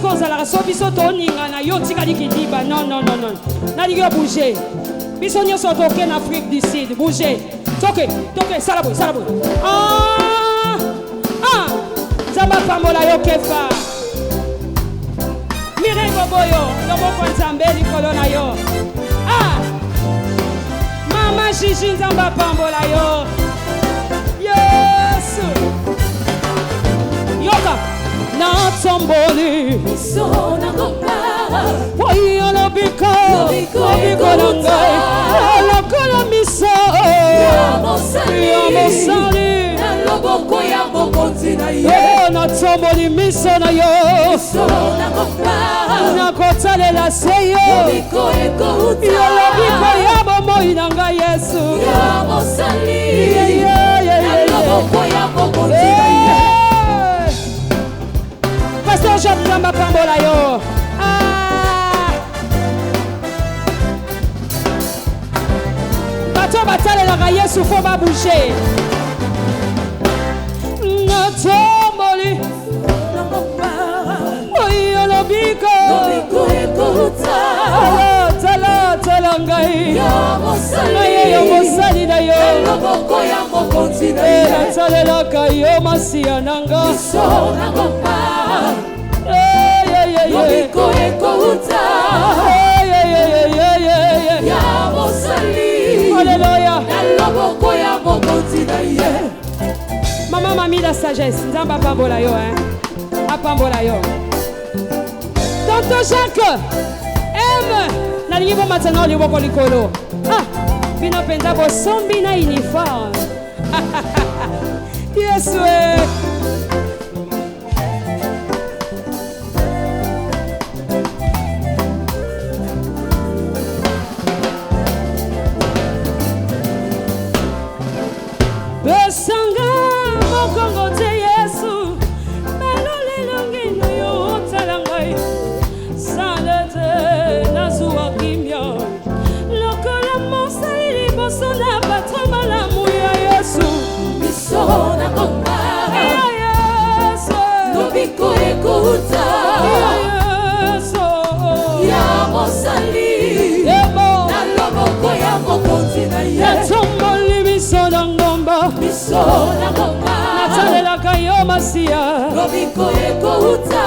ozala so biso toninga na yo tika likidiba. Non. Nalingi bouger. Biso nyonso toke na Afrique du Sud. Bouger. Toke, sala boy. Zamba pambola yo kefa. Mirego boyo, loboko nzambe likolo na yo. Mama Gigi nzamba pambola yo. Yes. Yoka. Na tomboli. Miso na gomba. Oyo lobiko nangai. Lokola miso. Ya mosali. Loboko ya mokonzi na ye. Na tomboli miso na yo. Miso na gomba. Na kotalela seyo. Lobiko ekouta. Lobiko ya bomoi na ngai Yesu. Ya mosali. Loboko ya mokonzi na ye. Pasteur Jean Nzamba pambola yo. Bato batalelaka Yesu fo babouger. Natomboli. Oyo lobiko ekouta. Tala ngai. Yo mosali na yo. Loboko ya mokonzi na ye. Natalelaka yo masiya nanga. Miso na gomba. Lobiko ekouta. Ya mosali. Alléluia. Loboko ya mokonzi na ye. Maman mami la sagesse. Nzamba pambola yo apambola yo. Tonton Jacques aime. Nalingi bo matanga liboko likolo. Bino penza bo sombi na uniforme. Yesu Besanga mokongo te Yesu. Malolelongi no yo talangai. Salete na zuwa kimya. Lokola mosali boso na bato malamu ya Yesu. Miso na gomba. Yesu. Lobiko ekouta. Yesu. Ya mosali. Na loboko ya mokonzi na ye. Natomboli miso na ngomba. Miso na gomba. Natalelaka yo masiya. Lobiko ekouta.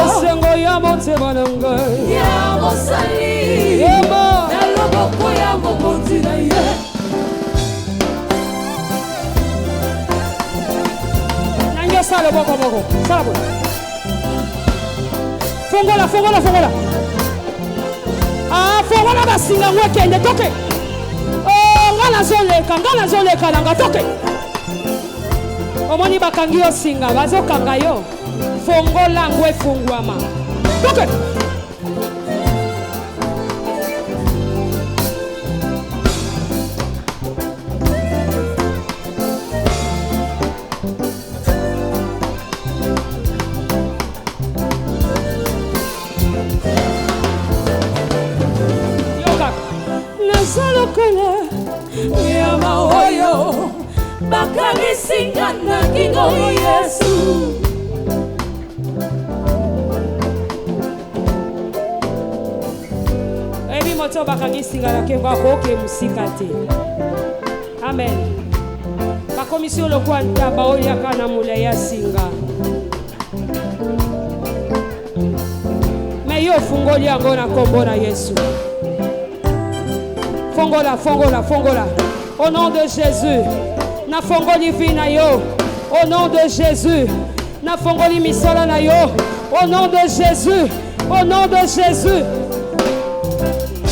Esengo ya motema na ngai. Ya mosali. Na loboko ya mokonzi na ye. Nange sala boko. Sala boko. Fongola. Fongola basinga ngwekende toke. Ngana zoleka nanga toke. Omoni bakangi yo singa bazokanga yo. Fongola ngwe fungwama. Toke. Nazalokola ya maoyo bakanisinga na kingo Yesu. Ebi moto bakanisinga na kingo akoke musika te. Amen. Bakomisio lokwa ntaba oya kana mule ya singa. Meyo fungoli yango na kombo na Yesu. Fongola. Au nom de Jésus. Na fongoli vina yo. Au nom de Jésus. Na fongoli misola na yo. Au nom de Jésus. Au nom de Jésus.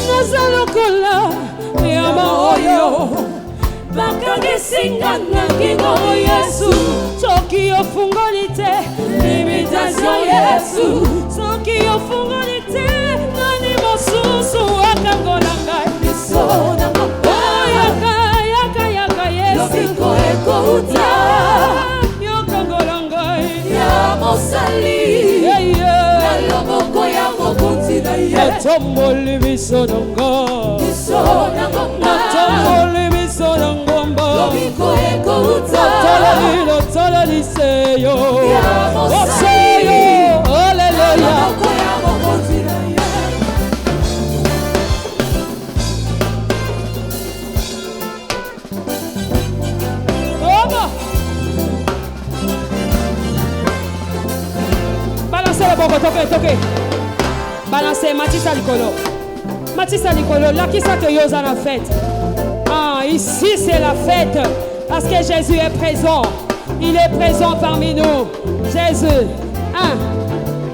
Nazalokola yama oyo. Bakanisinga na kingo Yesu. Soki yo fongoli te. Limitation Yesu. Soki yo fongoli te. Nani mosusu wakangola ngai. Yaka Yesu. Lobiko ekouta. Yokangola ngai. Ya mosali. Na loboko ya mokonzi na ye. Natomboli miso na nga. Miso na ngomba. Natomboli miso na ngomba. Lobiko ekouta. Tala liseyo. Ya mosali. Hallelujah. maboko toke. Balancez Matissa Likolo. Matissa Likolo, là qui ça que yo za la fête. Ah, ici c'est la fête parce que Jésus est présent. Il est présent parmi nous. Jésus. Ah.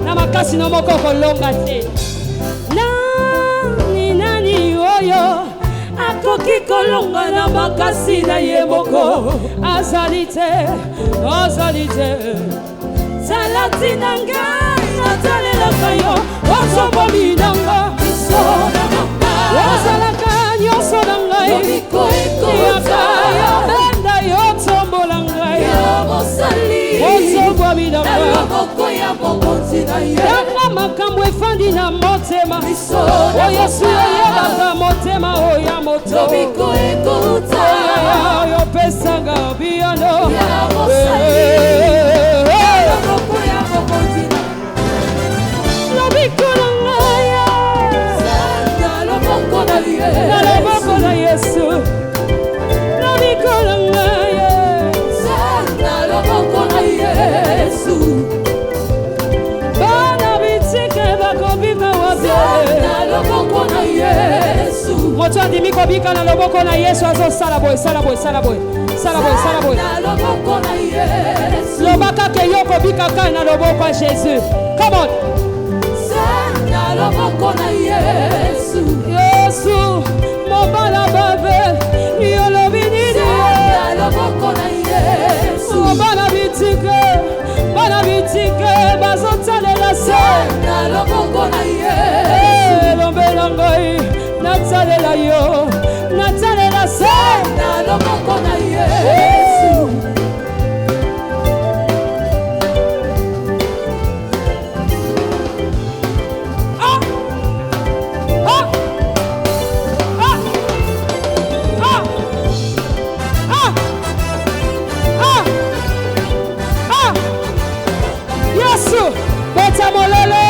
Namakasi no moko kolonga te. Nani oyo akoki kolonga na makasi na ye moko. Azali te. Salati nanga natalelaka yo ozobomi nanga ozalaka nyonso na ngai yokayobenda yo tombola ngai ozobomi na ngai yanga makambo efandi na motema oyo yesu oyebaka motema oya moto yopesanga biyano na Yesu bana bitike bakobika wapi moto andimi kobika na loboko na Yesu azosala boye lobaka ke yo kobika ka na loboko ya Jésus. Come on. Yesu mobala bave yolobi nini bana bitike bazotalela se lombela ngai natalela yo natalela se Beta molele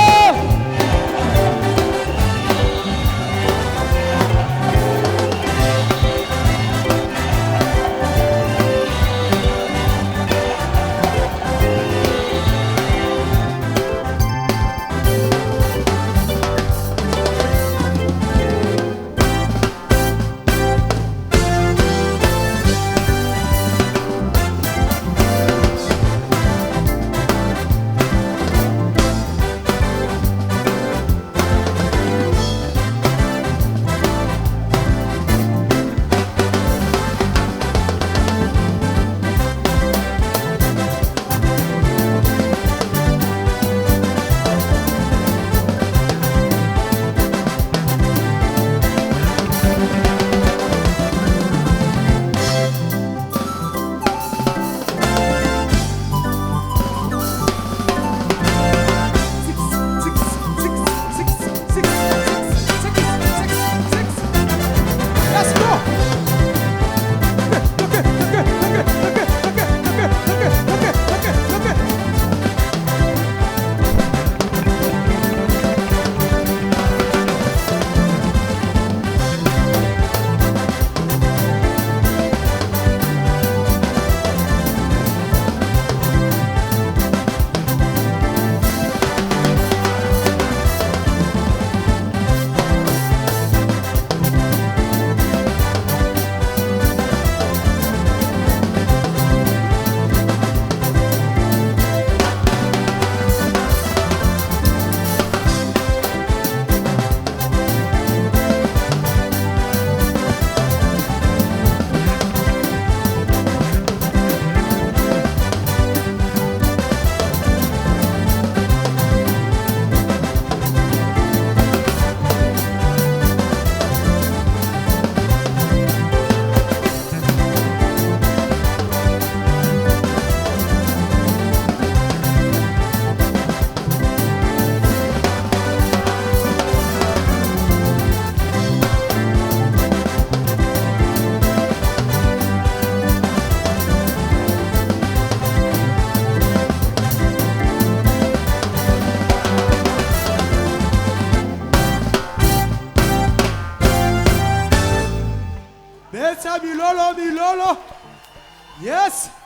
Milolo. Yes.